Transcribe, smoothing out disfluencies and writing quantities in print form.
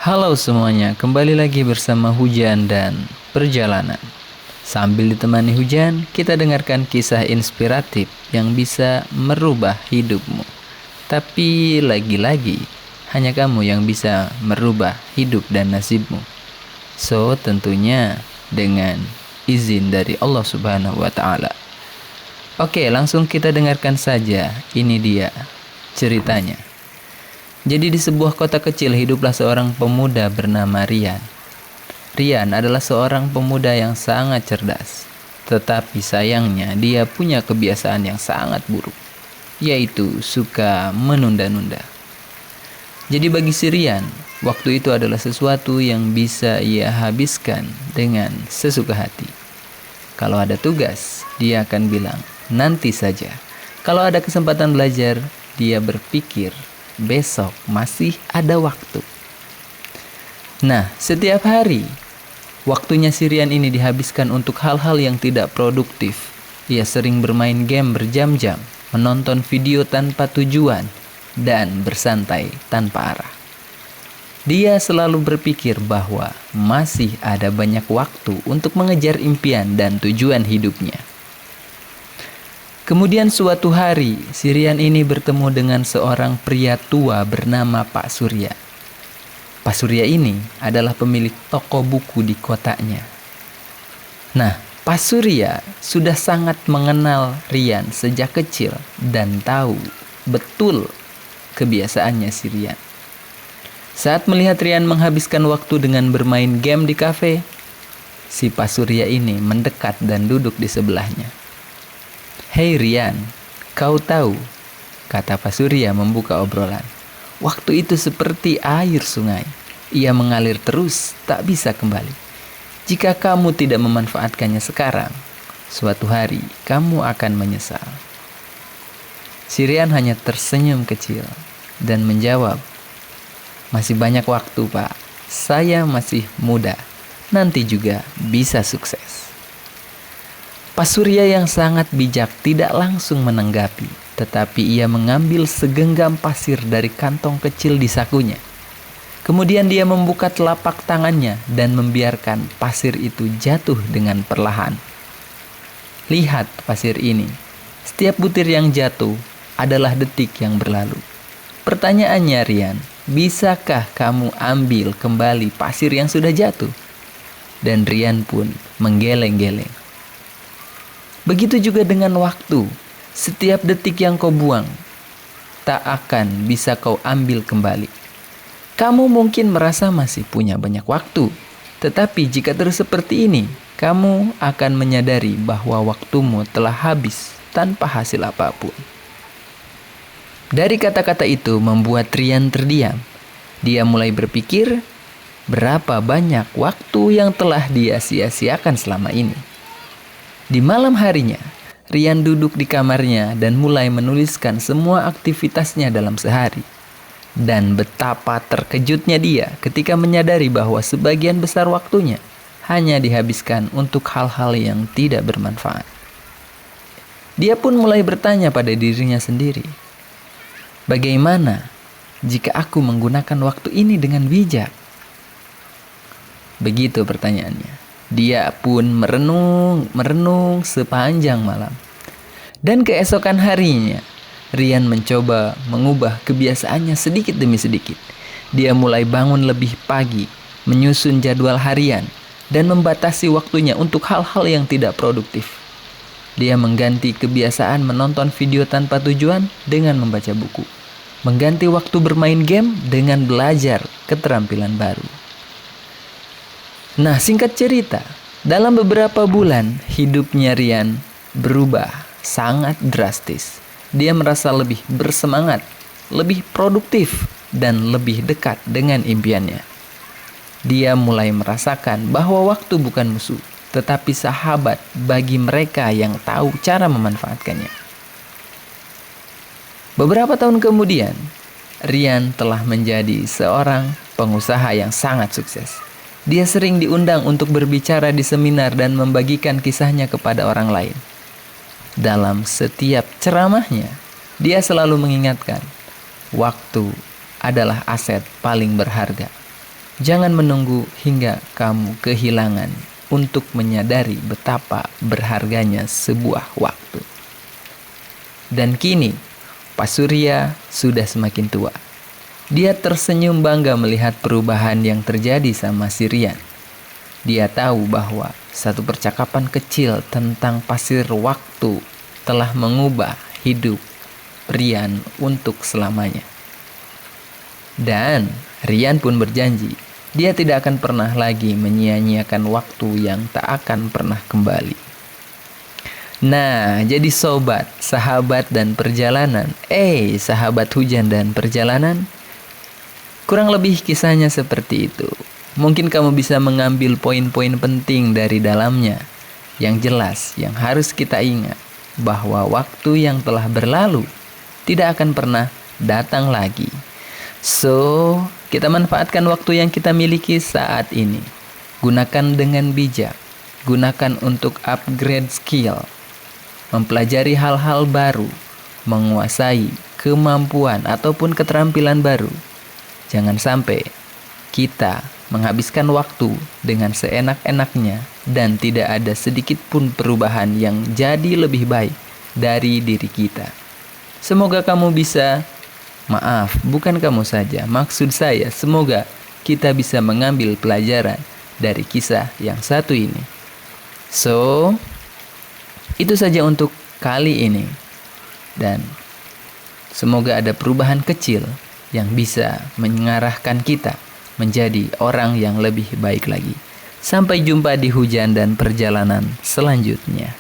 Halo semuanya, kembali lagi bersama Hujan dan Perjalanan. Sambil ditemani hujan, kita dengarkan kisah inspiratif yang bisa merubah hidupmu. Tapi lagi-lagi, hanya kamu yang bisa merubah hidup dan nasibmu. So, tentunya dengan izin dari Allah Subhanahu wa Ta'ala. Oke, langsung kita dengarkan saja. Ini dia ceritanya. Jadi di sebuah kota kecil hiduplah seorang pemuda bernama Rian. Rian adalah seorang pemuda yang sangat cerdas. Tetapi sayangnya dia punya kebiasaan yang sangat buruk, yaitu suka menunda-nunda. Jadi bagi si Rian, waktu itu adalah sesuatu yang bisa ia habiskan dengan sesuka hati. Kalau ada tugas, dia akan bilang, nanti saja. Kalau ada kesempatan belajar, dia berpikir, besok masih ada waktu. Nah, setiap hari, waktunya si Rian ini dihabiskan untuk hal-hal yang tidak produktif. Ia sering bermain game berjam-jam, menonton video tanpa tujuan, dan bersantai tanpa arah. Dia selalu berpikir bahwa masih ada banyak waktu untuk mengejar impian dan tujuan hidupnya. Kemudian suatu hari, si Rian ini bertemu dengan seorang pria tua bernama Pak Surya. Pak Surya ini adalah pemilik toko buku di kotanya. Nah, Pak Surya sudah sangat mengenal Rian sejak kecil dan tahu betul kebiasaannya si Rian. Saat melihat Rian menghabiskan waktu dengan bermain game di kafe, si Pak Surya ini mendekat dan duduk di sebelahnya. "Hei Rian, kau tahu," kata Pak Surya membuka obrolan. "Waktu itu seperti air sungai. Ia mengalir terus, tak bisa kembali. Jika kamu tidak memanfaatkannya sekarang, suatu hari kamu akan menyesal." Si Rian hanya tersenyum kecil dan menjawab, "Masih banyak waktu, Pak. Saya masih muda. Nanti juga bisa sukses." Pak Surya yang sangat bijak tidak langsung menanggapi, tetapi ia mengambil segenggam pasir dari kantong kecil di sakunya. Kemudian dia membuka telapak tangannya dan membiarkan pasir itu jatuh dengan perlahan. "Lihat pasir ini. Setiap butir yang jatuh adalah detik yang berlalu. Pertanyaannya Rian, bisakah kamu ambil kembali pasir yang sudah jatuh?" Dan Rian pun menggeleng-geleng. Begitu juga dengan waktu. Setiap detik yang kau buang, tak akan bisa kau ambil kembali. Kamu mungkin merasa masih punya banyak waktu, tetapi jika terus seperti ini, kamu akan menyadari bahwa waktumu telah habis tanpa hasil apapun. Dari kata-kata itu membuat Rian terdiam. Dia mulai berpikir, berapa banyak waktu yang telah dia sia-siakan selama ini. Di malam harinya, Rian duduk di kamarnya dan mulai menuliskan semua aktivitasnya dalam sehari. Dan betapa terkejutnya dia ketika menyadari bahwa sebagian besar waktunya hanya dihabiskan untuk hal-hal yang tidak bermanfaat. Dia pun mulai bertanya pada dirinya sendiri, bagaimana jika aku menggunakan waktu ini dengan bijak? Begitu pertanyaannya. Dia pun merenung sepanjang malam. Dan keesokan harinya, Rian mencoba mengubah kebiasaannya sedikit demi sedikit. Dia mulai bangun lebih pagi, menyusun jadwal harian, dan membatasi waktunya untuk hal-hal yang tidak produktif. Dia mengganti kebiasaan menonton video tanpa tujuan dengan membaca buku. Mengganti waktu bermain game dengan belajar keterampilan baru. Nah, singkat cerita, dalam beberapa bulan hidupnya Rian berubah sangat drastis. Dia merasa lebih bersemangat, lebih produktif, dan lebih dekat dengan impiannya. Dia mulai merasakan bahwa waktu bukan musuh, tetapi sahabat bagi mereka yang tahu cara memanfaatkannya. Beberapa tahun kemudian, Rian telah menjadi seorang pengusaha yang sangat sukses. Dia sering diundang untuk berbicara di seminar dan membagikan kisahnya kepada orang lain. Dalam setiap ceramahnya, dia selalu mengingatkan, waktu adalah aset paling berharga. Jangan menunggu hingga kamu kehilangan untuk menyadari betapa berharganya sebuah waktu. Dan kini, Pak Surya sudah semakin tua. Dia tersenyum bangga melihat perubahan yang terjadi sama si Rian. Dia tahu bahwa satu percakapan kecil tentang pasir waktu telah mengubah hidup Rian untuk selamanya. Dan Rian pun berjanji, dia tidak akan pernah lagi menyia-nyiakan waktu yang tak akan pernah kembali. Nah, jadi sobat, sahabat dan perjalanan, sahabat hujan dan perjalanan, kurang lebih kisahnya seperti itu. Mungkin kamu bisa mengambil poin-poin penting dari dalamnya. Yang jelas, yang harus kita ingat, bahwa waktu yang telah berlalu tidak akan pernah datang lagi. So, kita manfaatkan waktu yang kita miliki saat ini. Gunakan dengan bijak. Gunakan untuk upgrade skill. Mempelajari hal-hal baru. Menguasai kemampuan ataupun keterampilan baru. Jangan sampai kita menghabiskan waktu dengan seenak-enaknya dan tidak ada sedikit pun perubahan yang jadi lebih baik dari diri kita. Semoga kamu bisa, bukan kamu saja, maksud saya semoga kita bisa mengambil pelajaran dari kisah yang satu ini. So, itu saja untuk kali ini. Dan semoga ada perubahan kecil yang bisa mengarahkan kita menjadi orang yang lebih baik lagi. Sampai jumpa di hujan dan perjalanan selanjutnya.